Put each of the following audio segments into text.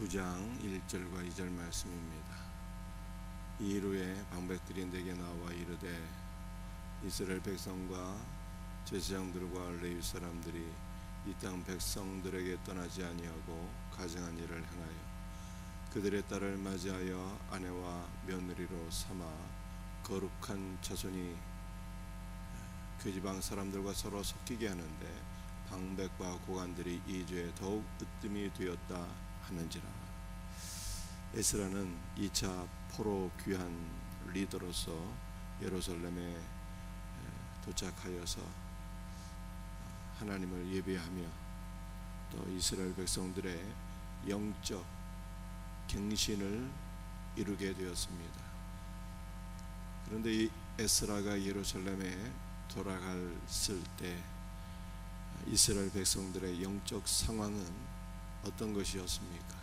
9장 1절과 2절 말씀입니다. 이후에 방백들이 내게 나와 이르되 이스라엘 백성과 제사장들과 레위 사람들이 이 땅 백성들에게 떠나지 아니하고 가증한 일을 행하여 그들의 딸을 맞이하여 아내와 며느리로 삼아 거룩한 자손이 그 지방 사람들과 서로 섞이게 하는데 방백과 고관들이 이 죄에 더욱 으뜸이 되었다 하는지라. 에스라는 2차 포로 귀환 리더로서 예루살렘에 도착하여서 하나님을 예배하며 또 이스라엘 백성들의 영적 갱신을 이루게 되었습니다. 그런데 이 에스라가 예루살렘에 돌아갔을 때 이스라엘 백성들의 영적 상황은 어떤 것이었습니까?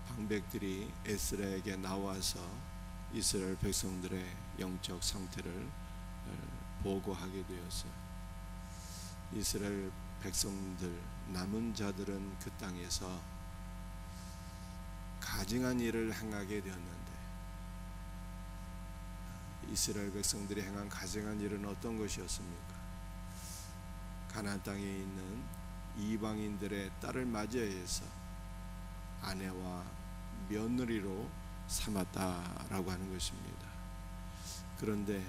방백들이 에스라에게 나와서 이스라엘 백성들의 영적 상태를 보고하게 되었어요. 이스라엘 백성들 남은 자들은 그 땅에서 가증한 일을 행하게 되었는데 이스라엘 백성들이 행한 가증한 일은 어떤 것이었습니까? 가나안 땅에 있는 이방인들의 딸을 맞이해서 아내와 며느리로 삼았다라고 하는 것입니다. 그런데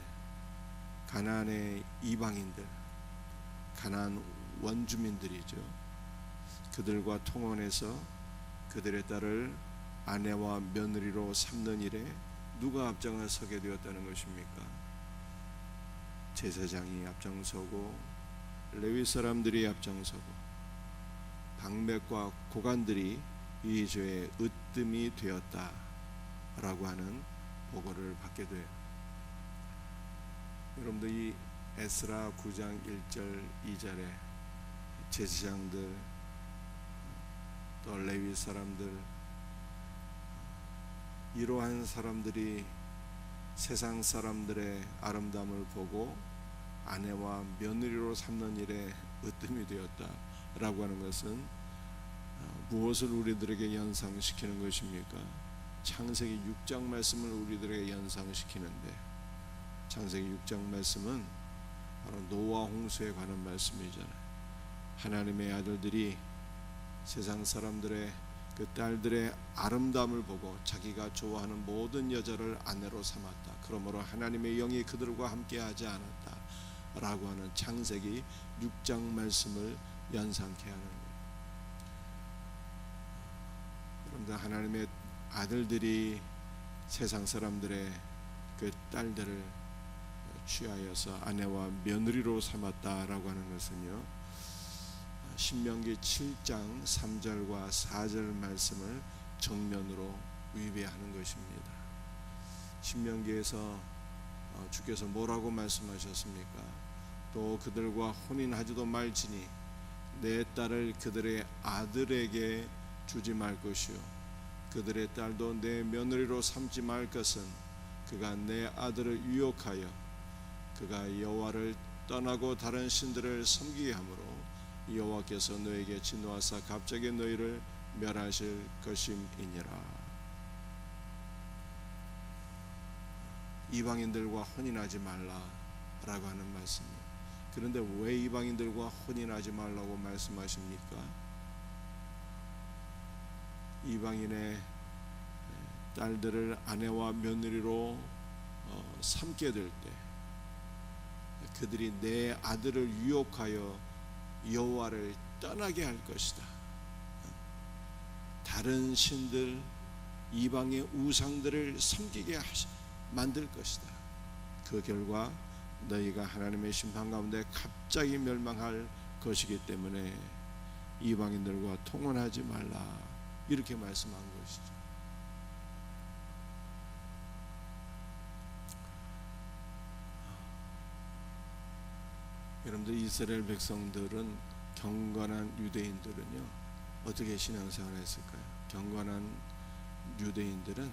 가나안의 이방인들, 가나안 원주민들이죠. 그들과 통혼해서 그들의 딸을 아내와 며느리로 삼는 일에 누가 앞장을 서게 되었다는 것입니까? 제사장이 앞장서고 레위 사람들이 앞장서고 방백과 고관들이 이 죄에 으뜸이 되었다라고 하는 보고를 받게 돼요. 여러분들 이 에스라 9장 1절 2절에 제사장들 또 레위 사람들 이러한 사람들이 세상 사람들의 아름다움을 보고 아내와 며느리로 삼는 일에 으뜸이 되었다라고 하는 것은 무엇을 우리들에게 연상시키는 것입니까? 창세기 6장 말씀을 우리들에게 연상시키는데 창세기 6장 말씀은 바로 노아 홍수에 관한 말씀이잖아요. 하나님의 아들들이 세상 사람들의 그 딸들의 아름다움을 보고 자기가 좋아하는 모든 여자를 아내로 삼았다. 그러므로 하나님의 영이 그들과 함께하지 않았다 라고 하는 창세기 6장 말씀을 연상케 하는 거예요. 여러분들 하나님의 아들들이 세상 사람들의 그 딸들을 취하여서 아내와 며느리로 삼았다라고 하는 것은요, 신명기 7장 3절과 4절 말씀을 정면으로 위배하는 것입니다. 신명기에서 주께서 뭐라고 말씀하셨습니까? 또 그들과 혼인하지도 말지니 내 딸을 그들의 아들에게 주지 말 것이요 그들의 딸도 내 며느리로 삼지 말 것은 그가 내 아들을 유혹하여 그가 여호와를 떠나고 다른 신들을 섬기게 하므로 여호와께서 너에게 진노하사 갑자기 너희를 멸하실 것임이니라. 이방인들과 혼인하지 말라라고 하는 말씀이에요. 그런데 왜 이방인들과 혼인하지 말라고 말씀하십니까? 이방인의 딸들을 아내와 며느리로 삼게 될 때 그들이 내 아들을 유혹하여 여호와를 떠나게 할 것이다. 다른 신들, 이방의 우상들을 섬기게 만들 것이다. 그 결과 너희가 하나님의 심판 가운데 갑자기 멸망할 것이기 때문에 이방인들과 통혼하지 말라 이렇게 말씀한 것이죠. 여러분들 이스라엘 백성들은 경건한 유대인들은요 어떻게 신앙생활을 했을까요? 경건한 유대인들은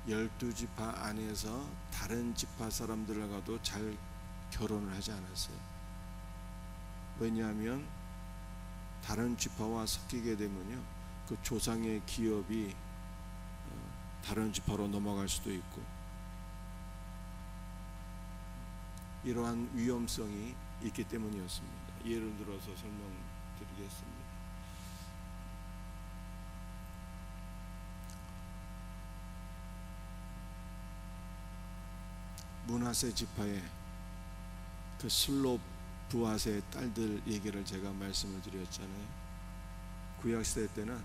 12지파 안에서 다른 지파 사람들과도 잘 결혼을 하지 않았어요. 왜냐하면 다른 지파와 섞이게 되면요, 그 조상의 기업이 다른 지파로 넘어갈 수도 있고, 이러한 위험성이 있기 때문이었습니다. 예를 들어서 설명드리겠습니다. 므낫세 지파의 그 슬롭 부앗의 딸들 얘기를 제가 말씀을 드렸잖아요. 구약시대 때는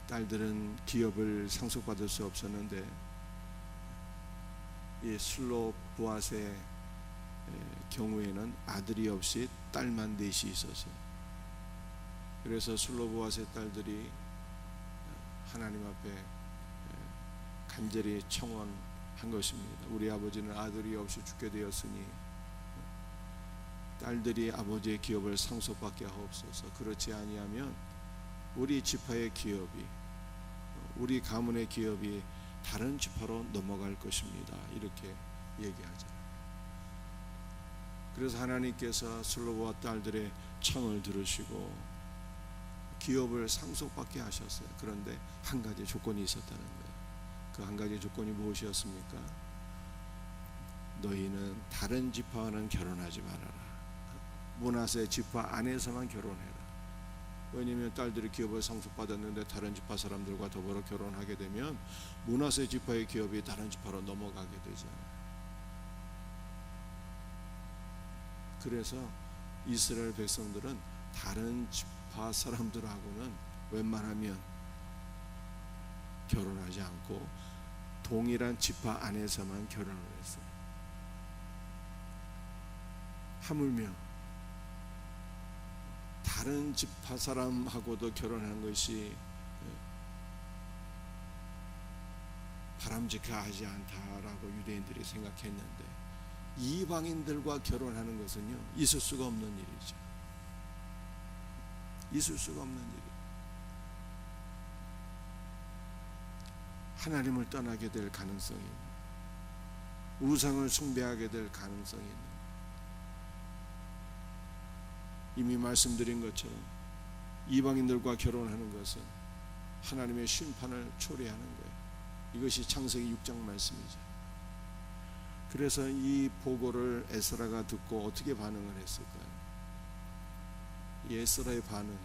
딸들은 기업을 상속받을 수 없었는데, 이 슬롭 부앗의 경우에는 아들이 없이 딸만 넷이 있었어요. 그래서 슬롭 부앗의 딸들이 하나님 앞에 간절히 청원한 것입니다. 우리 아버지는 아들이 없이 죽게 되었으니 딸들이 아버지의 기업을 상속받게 하옵소서. 그렇지 아니하면 우리 지파의 기업이, 우리 가문의 기업이 다른 지파로 넘어갈 것입니다. 이렇게 얘기하잖아요. 그래서 하나님께서 슬로보와 딸들의 청을 들으시고 기업을 상속받게 하셨어요. 그런데 한 가지 조건이 있었다는 거예요. 그 한 가지 조건이 무엇이었습니까? 너희는 다른 지파와는 결혼하지 말아라. 므낫세 지파 안에서만 결혼해라. 왜냐하면 딸들이 기업을 상속받았는데 다른 지파 사람들과 더불어 결혼하게 되면 므낫세 지파의 기업이 다른 지파로 넘어가게 되잖아요. 그래서 이스라엘 백성들은 다른 지파 사람들하고는 웬만하면 결혼하지 않고 동일한 지파 안에서만 결혼을 했어요. 하물며 다른 지파 사람하고도 결혼하는 것이 바람직하지 않다라고 유대인들이 생각했는데, 이방인들과 결혼하는 것은요, 있을 수가 없는 일이죠. 있을 수가 없는 일이에요. 하나님을 떠나게 될 가능성이 있는, 우상을 숭배하게 될 가능성이 있는, 이미 말씀드린 것처럼 이방인들과 결혼하는 것은 하나님의 심판을 초래하는 거예요. 이것이 창세기 6장 말씀이죠. 그래서 이 보고를 에스라가 듣고 어떻게 반응을 했을까요? 이 에스라의 반응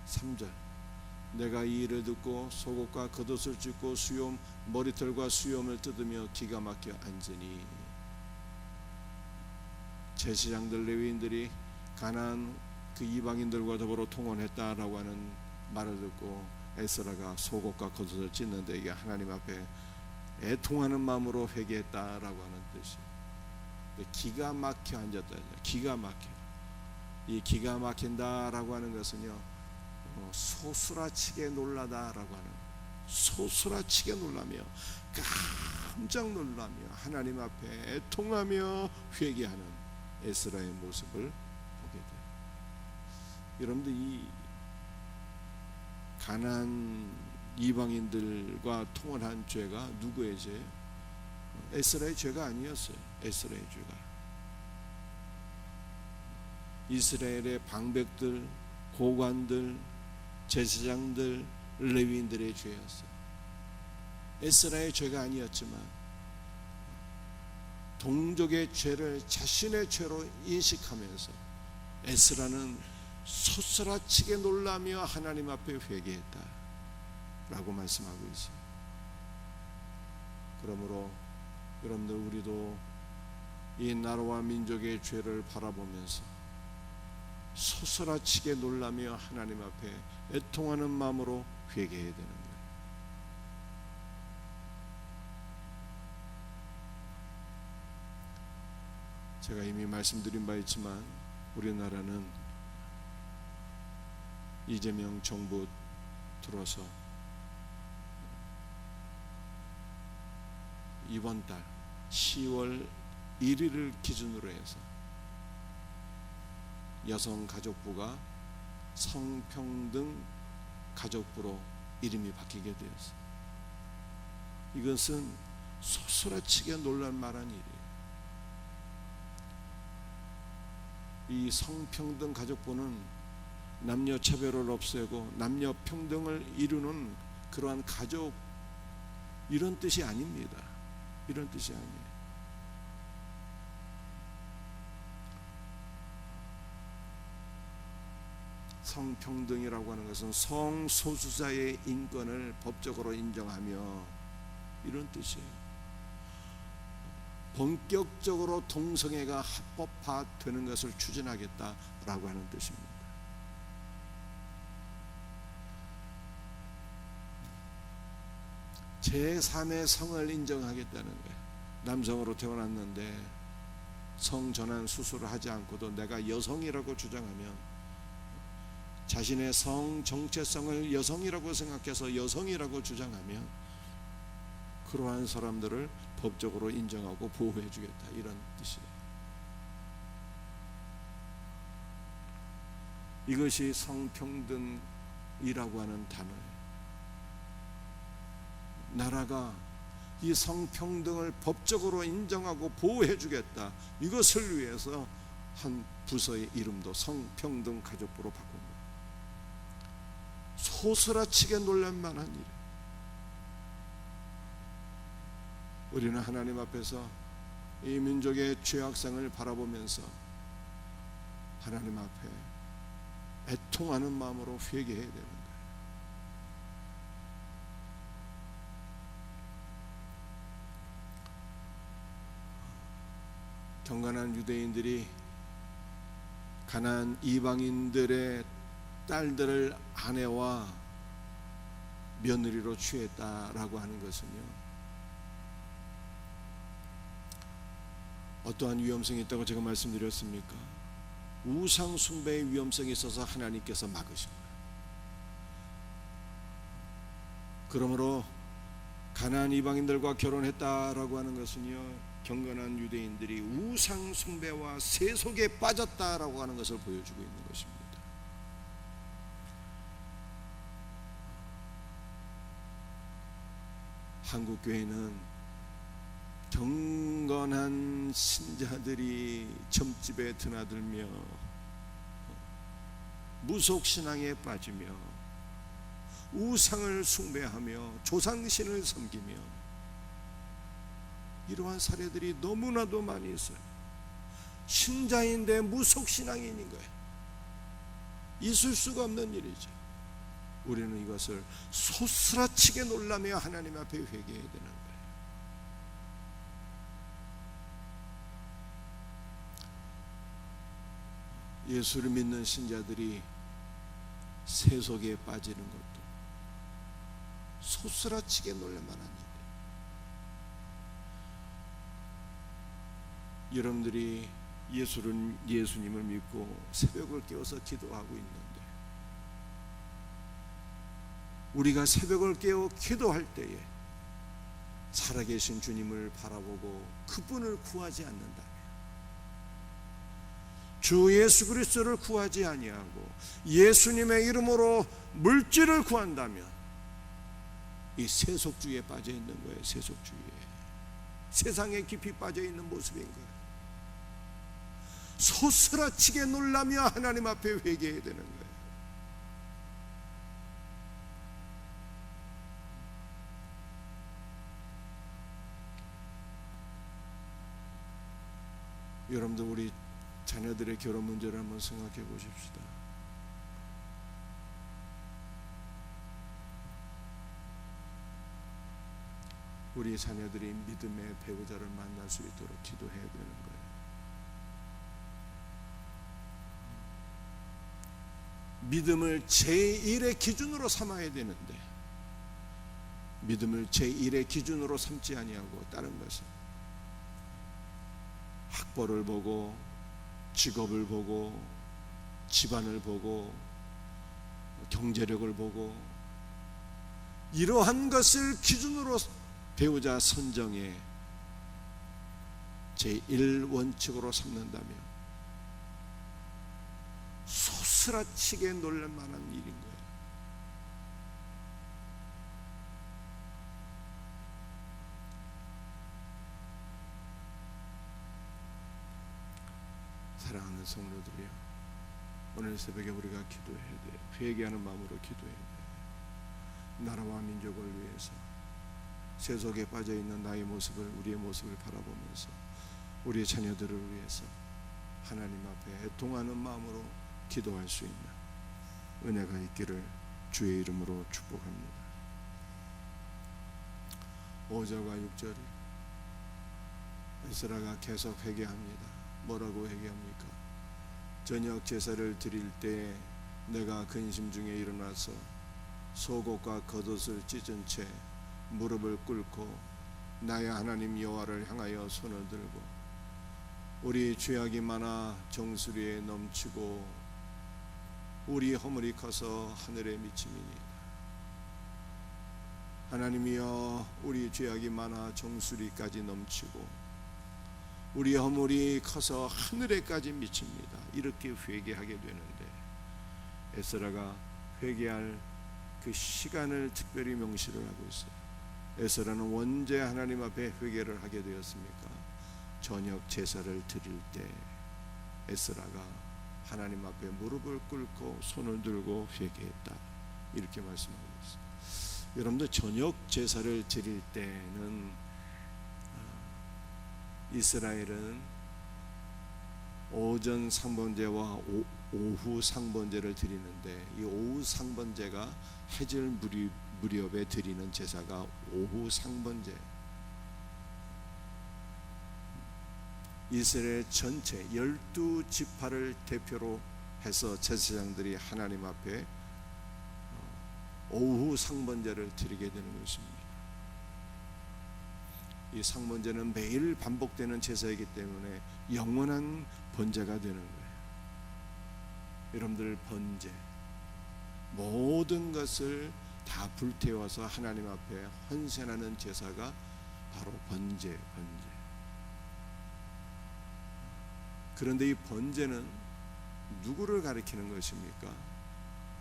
3절, 내가 이 일을 듣고 속옷과 겉옷을 찢고 수염 머리털과 수염을 뜯으며 기가 막혀 앉으니, 제사장들 레위인들이 가나안 그 이방인들과 더불어 통혼했다라고 하는 말을 듣고 에스라가 속옷과 겉옷을 찢는데, 이게 하나님 앞에 애통하는 마음으로 회개했다라고 하는 뜻이에요. 기가 막혀 앉았다. 기가 막혀. 이 기가 막힌다라고 하는 것은요, 소스라치게 놀라다라고 하는, 소스라치게 놀라며 깜짝 놀라며 하나님 앞에 애통하며 회개하는 에스라의 모습을 보게 돼요. 여러분들, 이 가나안 이방인들과 통혼한 죄가 누구의 죄예요? 에스라의 죄가 아니었어요. 에스라의 죄가 이스라엘의 방백들, 고관들, 제사장들, 레위인들의 죄였어요. 에스라의 죄가 아니었지만 동족의 죄를 자신의 죄로 인식하면서 에스라는 소스라치게 놀라며 하나님 앞에 회개했다 라고 말씀하고 있어요. 그러므로 여러분들, 우리도 이 나라와 민족의 죄를 바라보면서 소스라치게 놀라며 하나님 앞에 애통하는 마음으로 회개해야 되는 거예요. 제가 이미 말씀드린 바 있지만 우리나라는 이재명 정부 들어서 이번 달 10월 1일을 기준으로 해서 여성가족부가 성평등 가족부로 이름이 바뀌게 되었어요. 이것은 소스라치게 놀랄만한 일이에요. 이 성평등 가족부는 남녀 차별을 없애고 남녀 평등을 이루는 그러한 가족, 이런 뜻이 아닙니다. 이런 뜻이 아니에요. 성평등이라고 하는 것은 성소수자의 인권을 법적으로 인정하며, 이런 뜻이에요. 본격적으로 동성애가 합법화되는 것을 추진하겠다라고 하는 뜻입니다. 제3의 성을 인정하겠다는 거예요. 남성으로 태어났는데 성전환 수술을 하지 않고도 내가 여성이라고 주장하면, 자신의 성 정체성을 여성이라고 생각해서 여성이라고 주장하면 그러한 사람들을 법적으로 인정하고 보호해 주겠다, 이런 뜻이에요. 이것이 성평등이라고 하는 단어예요. 나라가 이 성평등을 법적으로 인정하고 보호해 주겠다, 이것을 위해서 한 부서의 이름도 성평등 가족부로 바꾼 거예요. 소스라치게 놀랄만한 일. 우리는 하나님 앞에서 이 민족의 죄악상을 바라보면서 하나님 앞에 애통하는 마음으로 회개해야 되는 거예요. 경건한 유대인들이 가나안 이방인들의 딸들을 아내와 며느리로 취했다라고 하는 것은요, 어떠한 위험성이 있다고 제가 말씀드렸습니까? 우상 숭배의 위험성이 있어서 하나님께서 막으신 거예요. 그러므로 가나안 이방인들과 결혼했다라고 하는 것은요, 경건한 유대인들이 우상 숭배와 세속에 빠졌다라고 하는 것을 보여주고 있는 것입니다. 한국 교회는 경건한 신자들이 점집에 드나들며 무속신앙에 빠지며 우상을 숭배하며 조상신을 섬기며, 이러한 사례들이 너무나도 많이 있어요. 신자인데 무속신앙이 있는 거예요. 있을 수가 없는 일이죠. 우리는 이것을 소스라치게 놀라며 하나님 앞에 회개해야 되는 거예요. 예수를 믿는 신자들이 세속에 빠지는 것도 소스라치게 놀랄만한 일이에요. 여러분들이 예수님을 믿고 새벽을 깨워서 기도하고 있는데, 우리가 새벽을 깨워 기도할 때에 살아계신 주님을 바라보고 그분을 구하지 않는다면, 주 예수 그리스도를 구하지 아니하고 예수님의 이름으로 물질을 구한다면 이 세속주의에 빠져 있는 거예요. 세속주의에, 세상에 깊이 빠져 있는 모습인 거예요. 소스라치게 놀라며 하나님 앞에 회개해야 되는 거예요. 여러분들, 우리 자녀들의 결혼 문제를 한번 생각해 보십시다. 우리 자녀들이 믿음의 배우자를 만날 수 있도록 기도해야 되는 거예요. 믿음을 제1의 기준으로 삼아야 되는데, 믿음을 제1의 기준으로 삼지 아니하고 다른 것을, 학벌을 보고 직업을 보고 집안을 보고 경제력을 보고 이러한 것을 기준으로 배우자 선정에 제1원칙으로 삼는다면 소스라치게 놀랄 만한 일인 거예요. 사랑하는 성도들이요, 오늘 새벽에 우리가 기도해야 돼. 회개하는 마음으로 기도해야 돼. 나라와 민족을 위해서, 세속에 빠져있는 나의 모습을, 우리의 모습을 바라보면서 우리의 자녀들을 위해서 하나님 앞에 애통하는 마음으로 기도할 수 있는 은혜가 있기를 주의 이름으로 축복합니다. 5절과 6절 에스라가 계속 회개합니다. 뭐라고 회개합니까? 저녁 제사를 드릴 때 내가 근심 중에 일어나서 속옷과 겉옷을 찢은 채 무릎을 꿇고 나의 하나님 여호와를 향하여 손을 들고 우리 죄악이 많아 정수리에 넘치고 우리 허물이 커서 하늘에 미침이니이다. 하나님이여, 우리 죄악이 많아 정수리까지 넘치고 우리 허물이 커서 하늘에까지 미칩니다. 이렇게 회개하게 되는데 에스라가 회개할 그 시간을 특별히 명시를 하고 있어요. 에스라는 언제 하나님 앞에 회개를 하게 되었습니까? 저녁 제사를 드릴 때 에스라가 하나님 앞에 무릎을 꿇고 손을 들고 회개했다. 이렇게 말씀하고 있습니다. 여러분들, 저녁 제사를 드릴 때는 이스라엘은 오전 상번제와 오후 상번제를 드리는데, 이 오후 상번제가 해질 무렵에 드리는 제사가 오후 상번제. 이스라엘 전체 12지파를 대표로 해서 제사장들이 하나님 앞에 오후 상번제를 드리게 되는 것입니다. 이 상번제는 매일 반복되는 제사이기 때문에 영원한 번제가 되는 거예요. 여러분들, 번제, 모든 것을 다 불태워서 하나님 앞에 헌신하는 제사가 바로 번제. 그런데 이 번제는 누구를 가리키는 것입니까?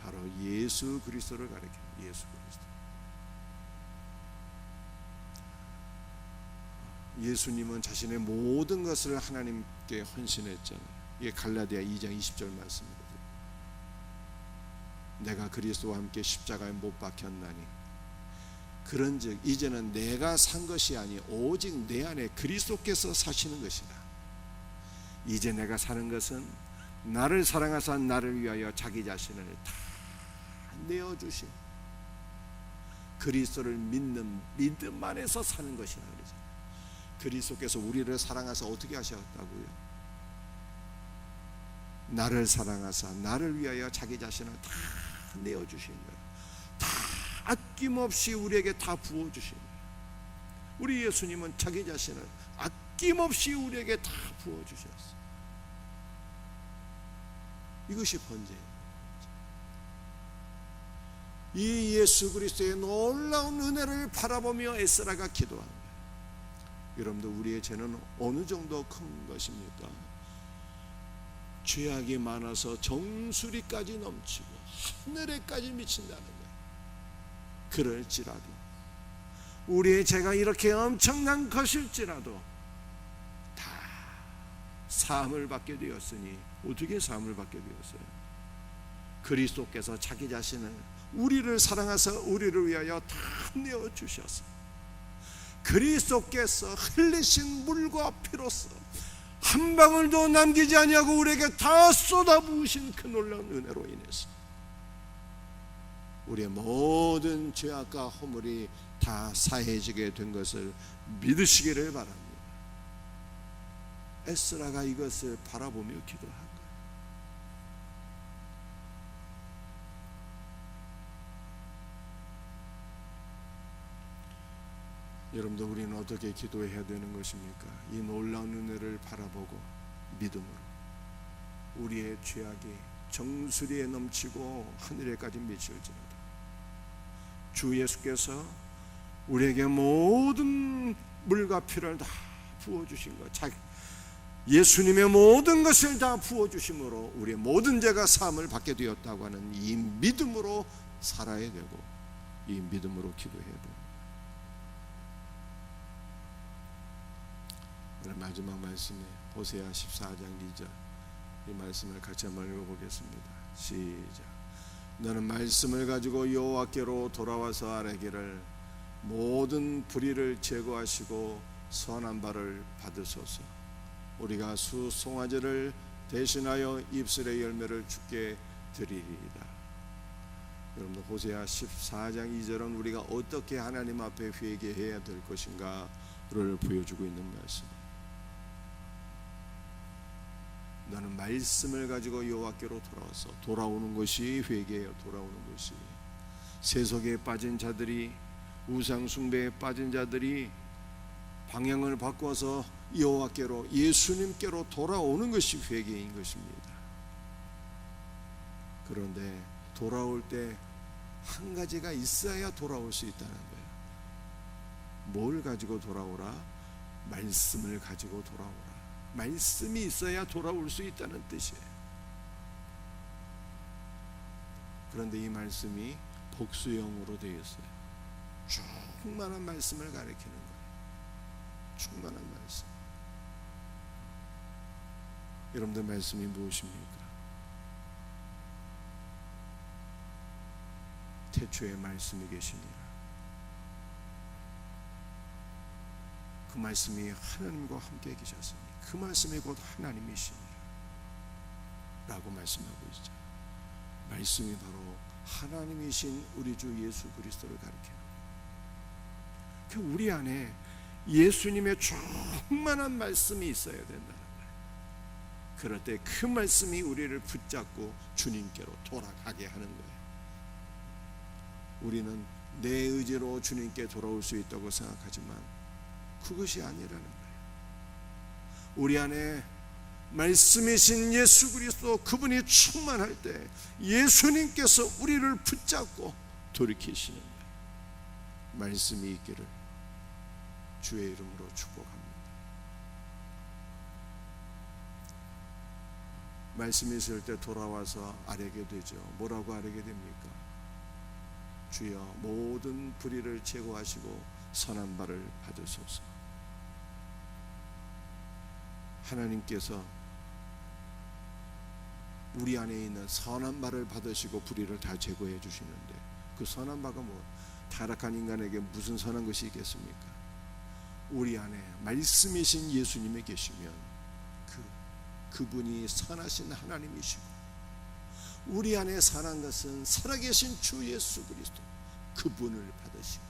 바로 예수 그리스도를 가리켜요. 예수 그리스도. 예수님은 자신의 모든 것을 하나님께 헌신했잖아요. 이게 갈라디아 2장 20절 말씀이거든요. 내가 그리스도와 함께 십자가에 못 박혔나니 그런즉 이제는 내가 산 것이 아니 오직 내 안에 그리스도께서 사시는 것이다. 이제 내가 사는 것은 나를 사랑하사 나를 위하여 자기 자신을 다 내어주신 그리스도를 믿는 믿음 안에서 사는 것이라 그러잖아요. 그리스도께서 우리를 사랑하사 어떻게 하셨다고요? 나를 사랑하사 나를 위하여 자기 자신을 다 내어주신 거예요. 다 아낌없이 우리에게 다 부어주신 거예요. 우리 예수님은 자기 자신을 아낌없이 우리에게 다 부어주셨어요. 이것이 번제예요. 이 예수 그리스도의 놀라운 은혜를 바라보며 에스라가 기도한 거예요. 여러분들, 우리의 죄는 어느 정도 큰 것입니까? 죄악이 많아서 정수리까지 넘치고 하늘에까지 미친다는 거예요. 그럴지라도, 우리의 죄가 이렇게 엄청난 것일지라도 다 사함을 받게 되었으니, 어떻게 사함을 받게 되었어요? 그리스도께서 자기 자신을, 우리를 사랑하사 우리를 위하여 다 내어주셨어요. 그리스도께서 흘리신 물과 피로써 한 방울도 남기지 아니하고 우리에게 다 쏟아부으신 그 놀라운 은혜로 인해서 우리의 모든 죄악과 허물이 다 사해지게 된 것을 믿으시기를 바랍니다. 에스라가 이것을 바라보며 기도한 거예요. 여러분들, 우리는 어떻게 기도해야 되는 것입니까? 이 놀라운 은혜를 바라보고 믿음으로 우리의 죄악이 정수리에 넘치고 하늘에까지 미칠지라도 주 예수께서 우리에게 모든 물과 피를 다 부어주신 것, 예수님의 모든 것을 다 부어주심으로 우리의 모든 죄가 사함을 받게 되었다고 하는 이 믿음으로 살아야 되고, 이 믿음으로 기도해야 됩니다. 오늘 마지막 말씀에 호세아 14장 2절, 이 말씀을 같이 한번 읽어보겠습니다. 시작. 너는 말씀을 가지고 여호와께로 돌아와서 아뢰기를 모든 불의를 제거하시고 선한 바를 받으소서. 우리가 수송아지를 대신하여 입술의 열매를 주께 드리리이다. 여러분들 호세아 14장 2절은 우리가 어떻게 하나님 앞에 회개해야 될 것인가를 보여주고 있는 말씀. 너는 말씀을 가지고 여호와께로 돌아와서, 돌아오는 것이 회개예요. 돌아오는 것이. 세속에 빠진 자들이, 우상 숭배에 빠진 자들이 방향을 바꿔서 여호와께로, 예수님께로 돌아오는 것이 회개인 것입니다. 그런데 돌아올 때 한 가지가 있어야 돌아올 수 있다는 거예요. 뭘 가지고 돌아오라? 말씀을 가지고 돌아오라. 말씀이 있어야 돌아올 수 있다는 뜻이에요. 그런데 이 말씀이 복수형으로 되어 있어요. 충만한 말씀을 가리키는 거예요. 충만한 말씀. 여러분들 말씀이 무엇입니까? 태초에 말씀이 계시니라. 그 말씀이 하나님과 함께 계셨으니 그 말씀이 곧 하나님이시니라 라고 말씀하고 있죠. 말씀이 바로 하나님이신 우리 주 예수 그리스도를 가리키는 거예요. 그 우리 안에 예수님의 충만한 말씀이 있어야 된다는 거예요. 그럴 때 그 말씀이 우리를 붙잡고 주님께로 돌아가게 하는 거예요. 우리는 내 의지로 주님께 돌아올 수 있다고 생각하지만 그것이 아니라는 거예요. 우리 안에 말씀이신 예수 그리스도, 그분이 충만할 때 예수님께서 우리를 붙잡고 돌이키시는 거예요. 말씀이 있기를 주의 이름으로 축복합니다. 말씀이 있을 때 돌아와서 아뢰게 되죠. 뭐라고 아뢰게 됩니까? 주여 모든 불의를 제거하시고 선한 바를 받으소서. 하나님께서 우리 안에 있는 선한 바를 받으시고 불의를 다 제거해 주시는데, 그 선한 바가 뭐, 타락한 인간에게 무슨 선한 것이 있겠습니까? 우리 안에 말씀이신 예수님이 계시면 그분이 선하신 하나님이시고, 우리 안에 선한 것은 살아계신 주 예수 그리스도, 그분을 받으시고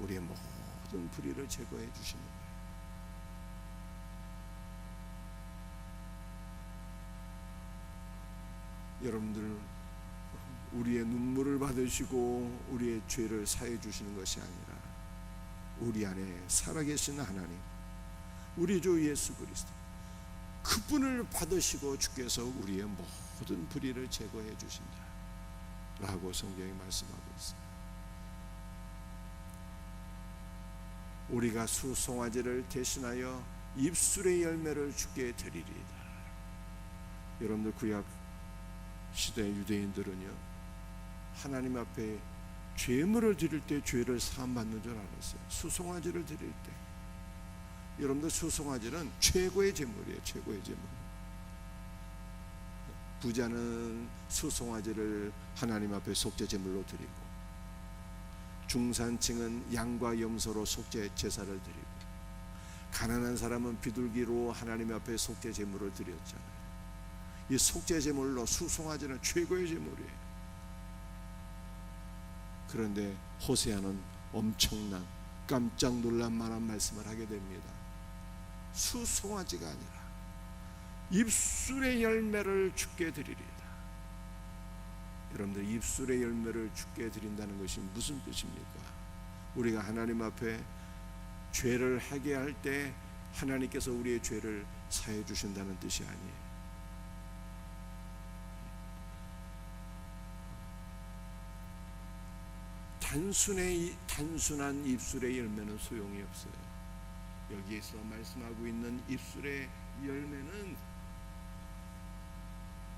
우리의 모든 불의를 제거해 주시는 거예요. 여러분들, 우리의 눈물을 받으시고 우리의 죄를 사해 주시는 것이 아니라 우리 안에 살아계신 하나님, 우리 주 예수 그리스도, 그분을 받으시고 주께서 우리의 모든 불의를 제거해 주신다 라고 성경이 말씀하고 있어요. 우리가 수송아지를 대신하여 입술의 열매를 주께 드리리이다. 여러분들, 구약 시대 유대인들은요, 하나님 앞에 죄물을 드릴 때 죄를 사함받는 줄 알았어요. 수송아지를 드릴 때. 여러분들, 수송아지는 최고의 제물이에요. 최고의 제물. 부자는 수송아지를 하나님 앞에 속죄 제물로 드리고, 중산층은 양과 염소로 속죄 제사를 드리고, 가난한 사람은 비둘기로 하나님 앞에 속죄 제물을 드렸잖아요. 이 속죄 제물로 수송아지는 최고의 제물이에요. 그런데 호세아는 엄청난, 깜짝 놀랄 만한 말씀을 하게 됩니다. 수송아지가 아니라 입술의 열매를 주께 드리리이다. 여러분들, 입술의 열매를 주께 드린다는 것이 무슨 뜻입니까? 우리가 하나님 앞에 죄를 회개할 때 하나님께서 우리의 죄를 사해 주신다는 뜻이 아니에요. 단순한 입술의 열매는 소용이 없어요. 여기에서 말씀하고 있는 입술의 열매는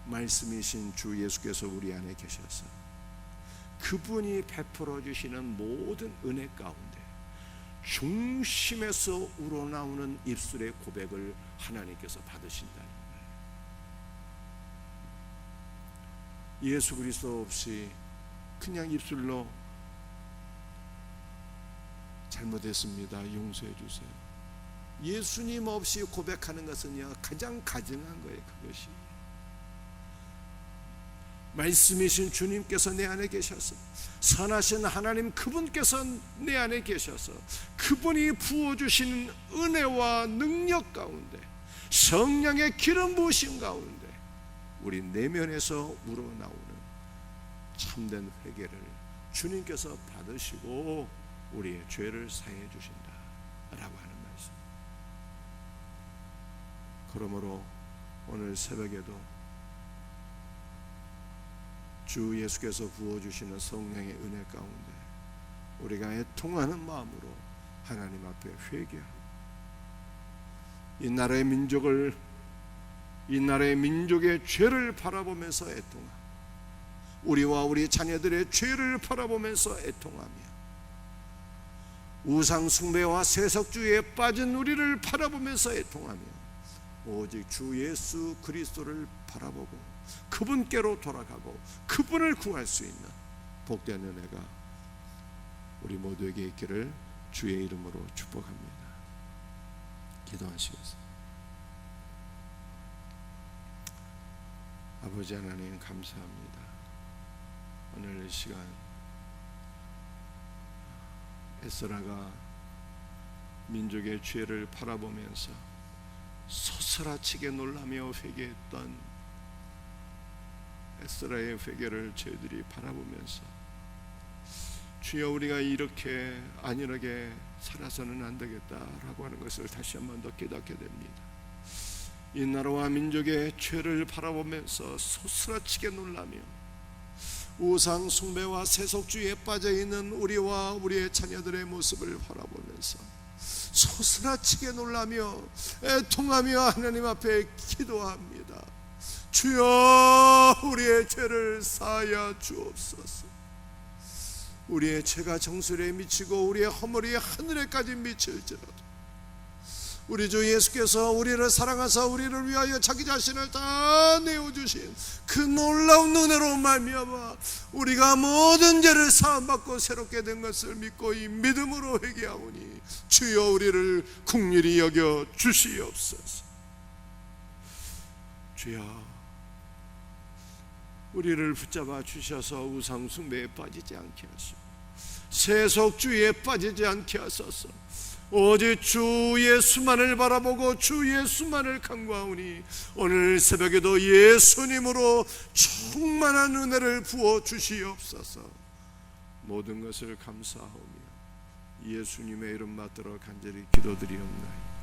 말씀이신 주 예수께서 우리 안에 계셔서 그분이 베풀어 주시는 모든 은혜 가운데 중심에서 우러나오는 입술의 고백을 하나님께서 받으신다는 거예요. 예수 그리스도 없이 그냥 입술로 잘못했습니다, 용서해 주세요. 예수님 없이 고백하는 것은요 가장 가증한 거예요. 그것이 말씀이신 주님께서 내 안에 계셔서, 선하신 하나님 그분께서 내 안에 계셔서 그분이 부어주시는 은혜와 능력 가운데, 성령의 기름 부으심 가운데 우리 내면에서 우러나오는 참된 회개를 주님께서 받으시고 우리의 죄를 사해 주신다 라고 하는 말씀. 그러므로 오늘 새벽에도 주 예수께서 부어주시는 성령의 은혜 가운데 우리가 애통하는 마음으로 하나님 앞에 회개하고, 이 나라의 민족의 죄를 바라보면서 애통하고, 우리와 우리 자녀들의 죄를 바라보면서 애통하며, 우상 숭배와 세속주의에 빠진 우리를 바라보면서 애통하며, 오직 주 예수 그리스도를 바라보고 그분께로 돌아가고 그분을 구할 수 있는 복된 은혜가 우리 모두에게 있기를 주의 이름으로 축복합니다. 기도하시겠습니다. 아버지 하나님 감사합니다. 오늘 이 시간 에스라가 민족의 죄를 바라보면서 소스라치게 놀라며 회개했던 에스라의 회개를 저희들이 바라보면서, 주여 우리가 이렇게 안일하게 살아서는 안 되겠다라고 하는 것을 다시 한 번 더 깨닫게 됩니다. 이 나라와 민족의 죄를 바라보면서 소스라치게 놀라며 우상 숭배와 세속주의에 빠져있는 우리와 우리의 자녀들의 모습을 바라보면서 소스라치게 놀라며 애통하며 하나님 앞에 기도합니다. 주여 우리의 죄를 사하여 주옵소서. 우리의 죄가 정수리에 미치고 우리의 허물이 하늘에까지 미칠지라도 우리 주 예수께서 우리를 사랑하사 우리를 위하여 자기 자신을 다 내어주신 그 놀라운 은혜로 말미암아 우리가 모든 죄를 사함받고 새롭게 된 것을 믿고 이 믿음으로 회개하오니 주여 우리를 긍휼히 여겨 주시옵소서. 주여 우리를 붙잡아 주셔서 우상 숭배에 빠지지 않게 하시고 세속주의에 빠지지 않게 하소서. 오직 주 예수만을 바라보고 주 예수만을 간구하오니 오늘 새벽에도 예수님으로 충만한 은혜를 부어 주시옵소서. 모든 것을 감사하오며 예수님의 이름 받들어 간절히 기도드리옵나이다.